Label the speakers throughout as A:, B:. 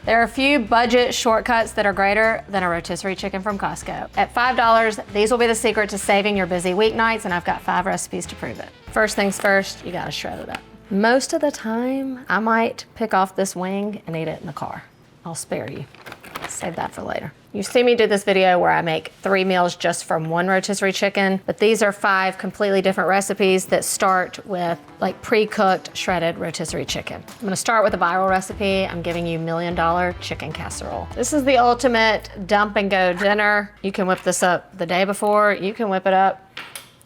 A: There are a few budget shortcuts that are greater than a rotisserie chicken from Costco. At $5, these will be the secret to saving your busy weeknights, and I've got 5 recipes to prove it. First things first, you gotta shred it up. Most of the time, I might pick off this wing and eat it in the car. I'll spare you. Save that for later. You see me do this video where I make 3 meals just from 1 rotisserie chicken, but these are 5 completely different recipes that start with like pre-cooked shredded rotisserie chicken. I'm gonna start with a viral recipe. I'm giving you $1 Million Chicken Casserole. This is the ultimate dump and go dinner. You can whip this up the day before, you can whip it up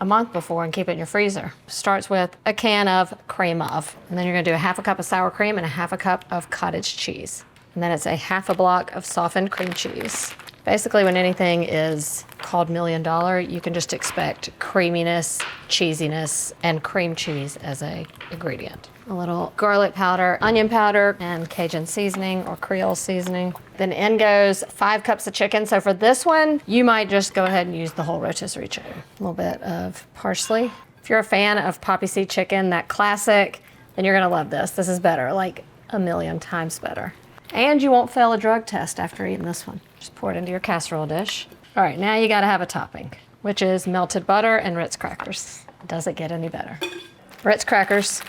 A: a month before and keep it in your freezer. Starts with a can of cream of, and then you're gonna do a 1/2 cup of sour cream and a 1/2 cup of cottage cheese. And then it's a 1/2 block of softened cream cheese. Basically, when anything is called $1 Million, you can just expect creaminess, cheesiness, and cream cheese as a ingredient. A little garlic powder, onion powder, and Cajun seasoning or Creole seasoning. Then in goes 5 cups of chicken. So for this one, you might just go ahead and use the whole rotisserie chicken. A little bit of parsley. If you're a fan of poppy seed chicken, that classic, then you're gonna love this. This is better, like 1,000,000 times better. And you won't fail a drug test after eating this one. Just pour it into your casserole dish. All right, now you gotta have a topping, which is melted butter and Ritz crackers. Does it get any better? Ritz crackers,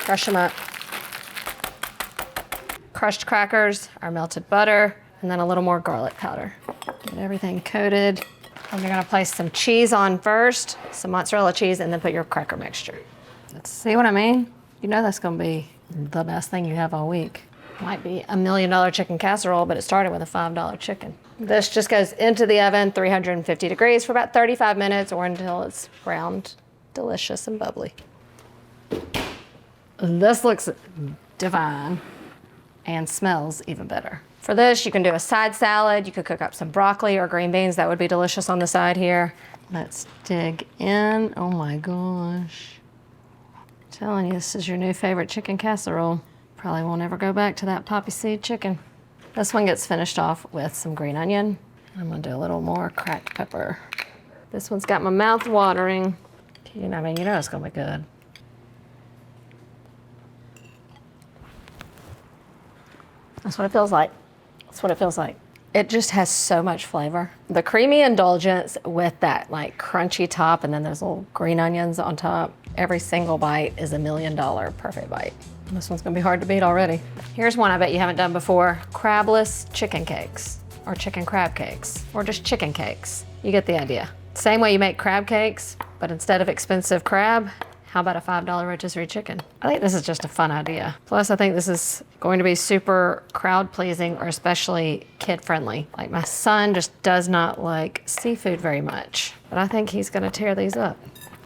A: crush them up. Crushed crackers, our melted butter, and then a little more garlic powder. Get everything coated. And you're gonna place some cheese on first, some mozzarella cheese, and then put your cracker mixture. Let's see what I mean? You know that's gonna be the best thing you have all week. Might be $1 Million chicken casserole, but it started with a $5 chicken. This just goes into the oven, 350 degrees for about 35 minutes or until it's browned, delicious and bubbly. This looks divine and smells even better. For this, you can do a side salad. You could cook up some broccoli or green beans. That would be delicious on the side here. Let's dig in. Oh my gosh. I'm telling you, this is your new favorite chicken casserole. Probably won't ever go back to that poppy seed chicken. This one gets finished off with some green onion. I'm gonna do a little more cracked pepper. This one's got my mouth watering. You know, you know it's gonna be good. That's what it feels like. That's what it feels like. It just has so much flavor. The creamy indulgence with that like crunchy top and then those little green onions on top. Every single bite is $1 Million perfect bite. This one's gonna be hard to beat already. Here's one I bet you haven't done before. Crabless chicken cakes, or chicken crab cakes, or just chicken cakes. You get the idea. Same way you make crab cakes, but instead of expensive crab, how about a $5 rotisserie chicken? I think this is just a fun idea. Plus, I think this is going to be super crowd pleasing or especially kid friendly. Like my son just does not like seafood very much, but I think he's gonna tear these up.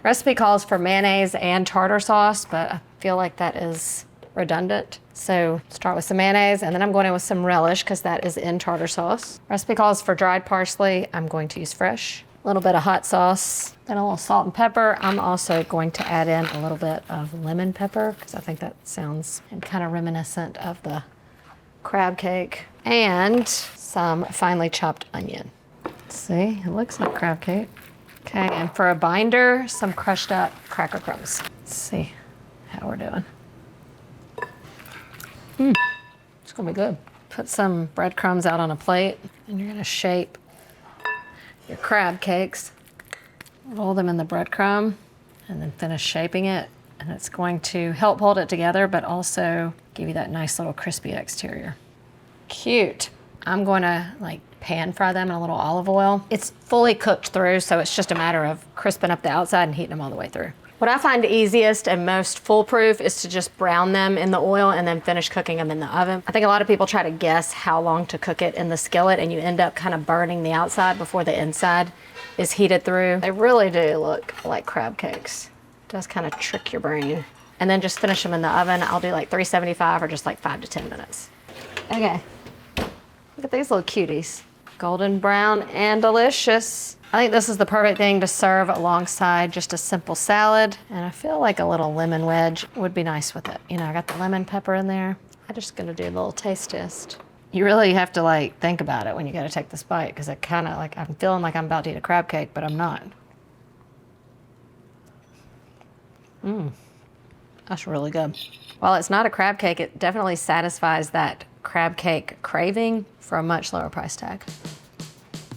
A: Recipe calls for mayonnaise and tartar sauce, but I feel like that is redundant. So start with some mayonnaise and then I'm going in with some relish because that is in tartar sauce. Recipe calls for dried parsley. I'm going to use fresh. A little bit of hot sauce, then a little salt and pepper. I'm also going to add in a little bit of lemon pepper because I think that sounds kind of reminiscent of the crab cake. And some finely chopped onion. See, it looks like crab cake. Okay, and for a binder, some crushed up cracker crumbs. Let's see how we're doing. It's gonna be good. Put some breadcrumbs out on a plate and you're gonna shape your crab cakes. Roll them in the breadcrumb and then finish shaping it. And it's going to help hold it together, but also give you that nice little crispy exterior. Cute. I'm going to like pan fry them in a little olive oil. It's fully cooked through, so it's just a matter of crisping up the outside and heating them all the way through. What I find easiest and most foolproof is to just brown them in the oil and then finish cooking them in the oven. I think a lot of people try to guess how long to cook it in the skillet and you end up kind of burning the outside before the inside is heated through. They really do look like crab cakes. It does kind of trick your brain. And then just finish them in the oven. I'll do like 375 or just like 5 to 10 minutes. Okay, look at these little cuties. Golden brown and delicious. I think this is the perfect thing to serve alongside just a simple salad. And I feel like a little lemon wedge would be nice with it. You know, I got the lemon pepper in there. I'm just gonna do a little taste test. You really have to like think about it when you gotta take this bite because it kind of like, I'm feeling like I'm about to eat a crab cake, but I'm not. That's really good. While it's not a crab cake, it definitely satisfies that crab cake craving for a much lower price tag.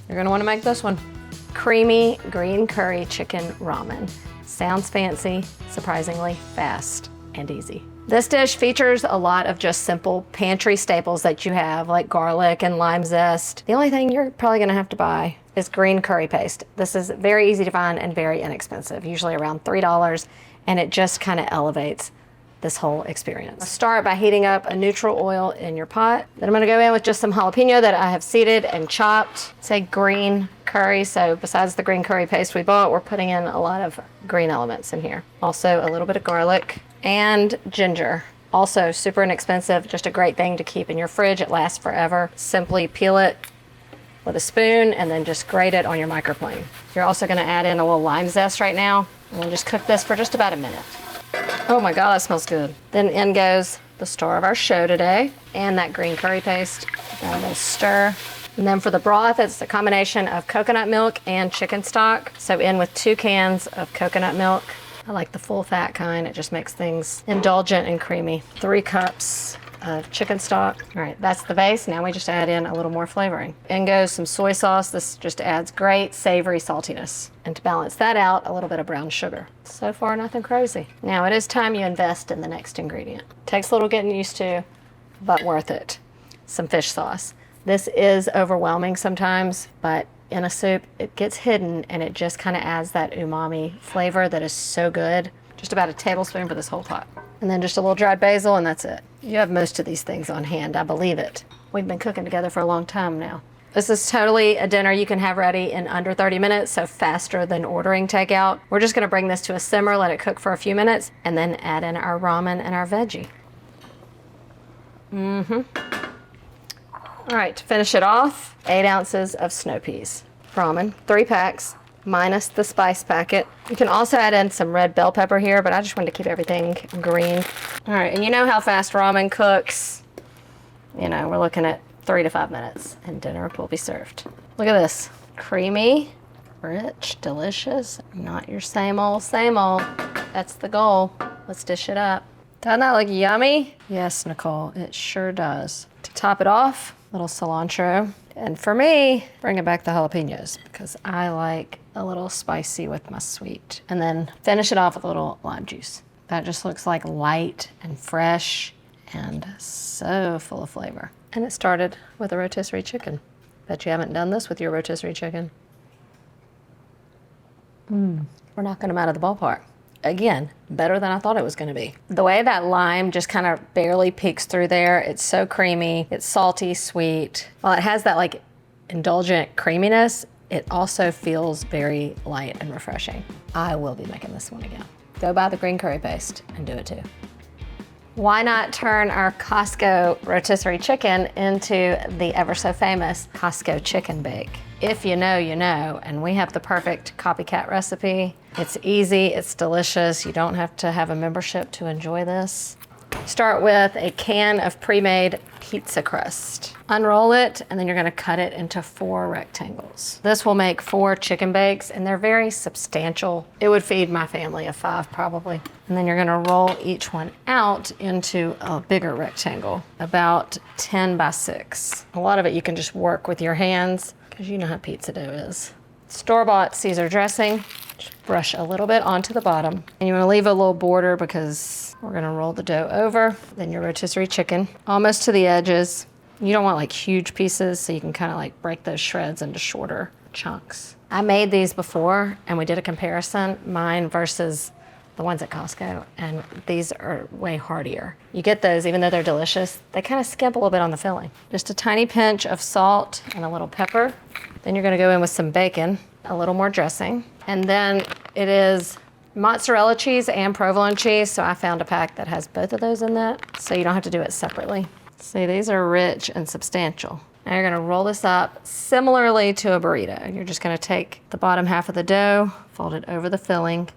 A: You're gonna wanna make this one. Creamy green curry chicken ramen. Sounds fancy, surprisingly fast and easy. This dish features a lot of just simple pantry staples that you have, like garlic and lime zest. The only thing you're probably gonna have to buy is green curry paste. This is very easy to find and very inexpensive, usually around $3, and it just kind of elevates this whole experience. Start by heating up a neutral oil in your pot. Then I'm gonna go in with just some jalapeno that I have seeded and chopped. Say green curry, so besides the green curry paste we bought, we're putting in a lot of green elements in here. Also a little bit of garlic and ginger. Also super inexpensive, just a great thing to keep in your fridge. It lasts forever. Simply peel it with a spoon and then just grate it on your microplane. You're also gonna add in a little lime zest right now. And we'll just cook this for just about a minute. Oh my God, that smells good. Then in goes the star of our show today and that green curry paste. And a little stir. And then for the broth, it's a combination of coconut milk and chicken stock. So in with 2 cans of coconut milk. I like the full fat kind. It just makes things indulgent and creamy. 3 cups of chicken stock. All right, that's the base. Now we just add in a little more flavoring. In goes some soy sauce. This just adds great savory saltiness. And to balance that out, a little bit of brown sugar. So far, nothing crazy. Now it is time you invest in the next ingredient. Takes a little getting used to, but worth it. Some fish sauce. This is overwhelming sometimes, but in a soup, it gets hidden and it just kind of adds that umami flavor that is so good. Just about a tablespoon for this whole pot. And then just a little dried basil and that's it. You have most of these things on hand, I believe it. We've been cooking together for a long time now. This is totally a dinner you can have ready in under 30 minutes, so faster than ordering takeout. We're just gonna bring this to a simmer, let it cook for a few minutes, and then add in our ramen and our veggie. All right, to finish it off, 8 ounces of snow peas. Ramen, 3 packs, minus the spice packet. You can also add in some red bell pepper here, but I just wanted to keep everything green. All right, and you know how fast ramen cooks. You know, we're looking at 3 to 5 minutes and dinner will be served. Look at this, creamy, rich, delicious, not your same old, same old. That's the goal. Let's dish it up. Doesn't that look yummy? Yes, Nicole, it sure does. To top it off, little cilantro. And for me, bringing back the jalapenos because I like a little spicy with my sweet. And then finish it off with a little lime juice. That just looks like light and fresh and so full of flavor. And it started with a rotisserie chicken. Bet you haven't done this with your rotisserie chicken. We're knocking them out of the ballpark. Again, better than I thought it was gonna be. The way that lime just kind of barely peeks through there, it's so creamy, it's salty, sweet. While it has that like indulgent creaminess, it also feels very light and refreshing. I will be making this one again. Go buy the green curry paste and do it too. Why not turn our Costco rotisserie chicken into the ever so famous Costco chicken bake? If you know, you know, and we have the perfect copycat recipe. It's easy, it's delicious. You don't have to have a membership to enjoy this. Start with a can of pre-made pizza crust. Unroll it, and then you're gonna cut it into 4 rectangles. This will make 4 chicken bakes, and they're very substantial. It would feed my family of 5 probably. And then you're gonna roll each one out into a bigger rectangle, about 10 by 6. A lot of it you can just work with your hands, because you know how pizza dough is. Store-bought Caesar dressing. Just brush a little bit onto the bottom. And you wanna leave a little border because we're gonna roll the dough over. Then your rotisserie chicken, almost to the edges. You don't want like huge pieces, so you can kind of like break those shreds into shorter chunks. I made these before and we did a comparison, mine versus the ones at Costco, and these are way heartier. You get those, even though they're delicious, they kind of skimp a little bit on the filling. Just a tiny pinch of salt and a little pepper. Then you're gonna go in with some bacon, a little more dressing, and then it is mozzarella cheese and provolone cheese, so I found a pack that has both of those in that, so you don't have to do it separately. See, these are rich and substantial. Now you're gonna roll this up similarly to a burrito. You're just gonna take the bottom half of the dough, fold it over the filling,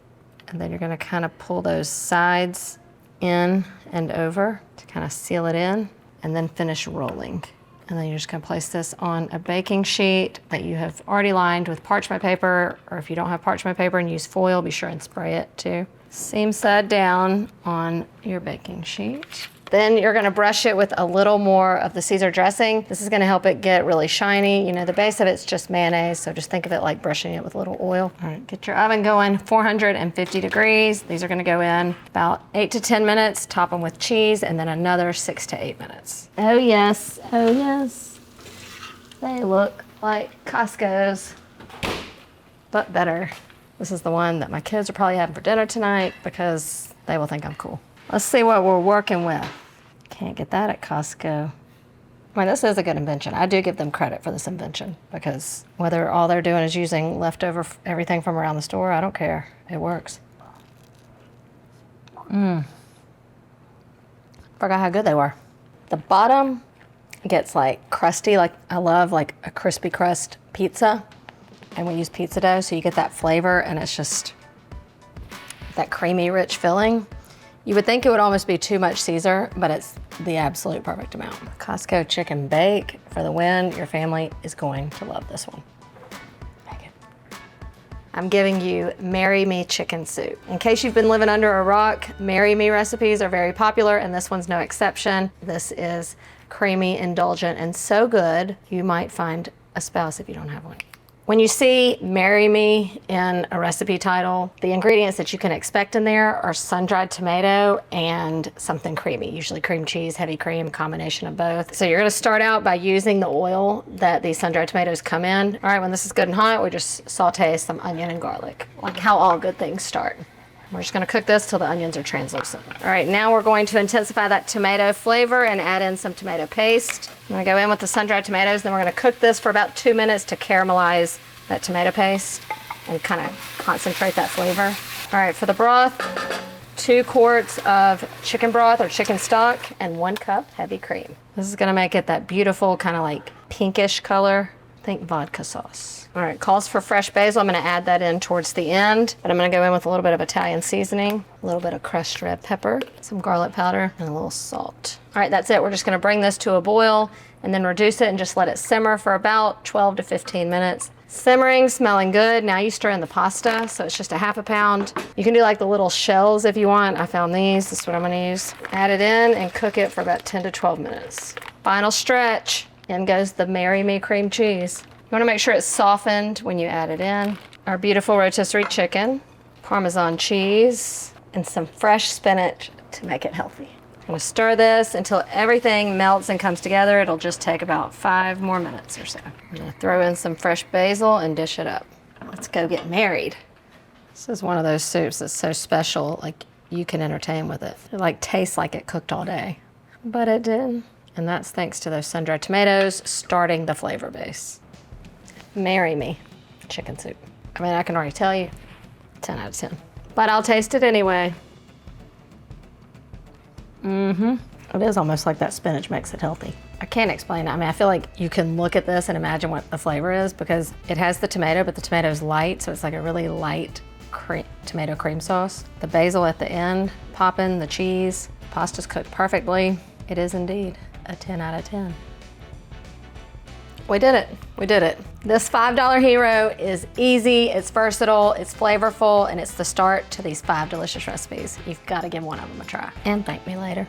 A: and then you're gonna kind of pull those sides in and over to kind of seal it in, and then finish rolling. And then you're just gonna place this on a baking sheet that you have already lined with parchment paper, or if you don't have parchment paper and use foil, be sure and spray it too. Seam side down on your baking sheet. Then you're gonna brush it with a little more of the Caesar dressing. This is gonna help it get really shiny. You know, the base of it's just mayonnaise, so just think of it like brushing it with a little oil. All right, get your oven going, 450 degrees. These are gonna go in about 8 to 10 minutes, top them with cheese, and then another 6 to 8 minutes. Oh yes, oh yes. They look like Costco's, but better. This is the one that my kids are probably having for dinner tonight because they will think I'm cool. Let's see what we're working with. Can't get that at Costco. I mean, this is a good invention. I do give them credit for this invention because whether all they're doing is using leftover everything from around the store, I don't care. It works. Forgot how good they were. The bottom gets like crusty, like I love like a crispy crust pizza. And we use pizza dough, so you get that flavor and it's just that creamy, rich filling. You would think it would almost be too much Caesar, but it's the absolute perfect amount. Costco chicken bake for the win. Your family is going to love this one. Make it. I'm giving you Marry Me chicken soup. In case you've been living under a rock, Marry Me recipes are very popular and this one's no exception. This is creamy, indulgent, and so good, you might find a spouse if you don't have one. When you see Marry Me in a recipe title, the ingredients that you can expect in there are sun-dried tomato and something creamy, usually cream cheese, heavy cream, combination of both. So you're gonna start out by using the oil that these sun-dried tomatoes come in. All right, when this is good and hot, we just saute some onion and garlic, like how all good things start. We're just gonna cook this till the onions are translucent. All right, now we're going to intensify that tomato flavor and add in some tomato paste. I'm gonna go in with the sun-dried tomatoes, then we're gonna cook this for about 2 minutes to caramelize that tomato paste and kind of concentrate that flavor. All right, for the broth, 2 quarts of chicken broth or chicken stock and 1 cup heavy cream. This is gonna make it that beautiful kind of like pinkish color. Think vodka sauce. All right, calls for fresh basil. I'm gonna add that in towards the end, but I'm gonna go in with a little bit of Italian seasoning, a little bit of crushed red pepper, some garlic powder, and a little salt. All right, that's it. We're just gonna bring this to a boil and then reduce it and just let it simmer for about 12 to 15 minutes. Simmering, smelling good. Now you stir in the pasta, so it's just a ½ pound. You can do like the little shells if you want. I found these, this is what I'm gonna use. Add it in and cook it for about 10 to 12 minutes. Final stretch. In goes the Marry Me cream cheese. You wanna make sure it's softened when you add it in. Our beautiful rotisserie chicken, Parmesan cheese, and some fresh spinach to make it healthy. I'm gonna stir this until everything melts and comes together. It'll just take about 5 more minutes or so. I'm gonna throw in some fresh basil and dish it up. Let's go get married. This is one of those soups that's so special, like you can entertain with it. It like tastes like it cooked all day, but it did. And that's thanks to those sun-dried tomatoes starting the flavor base. Marry Me chicken soup. I mean, I can already tell you, 10 out of 10. But I'll taste it anyway. It is almost like that spinach makes it healthy. I can't explain it. I mean, I feel like you can look at this and imagine what the flavor is because it has the tomato, but the tomato's light, so it's like a really light tomato cream sauce. The basil at the end, popping, the cheese, pasta's cooked perfectly. It is indeed a 10 out of 10. We did it, we did it. This $5 hero is easy, it's versatile, it's flavorful, and it's the start to these 5 delicious recipes. You've got to give one of them a try. And thank me later.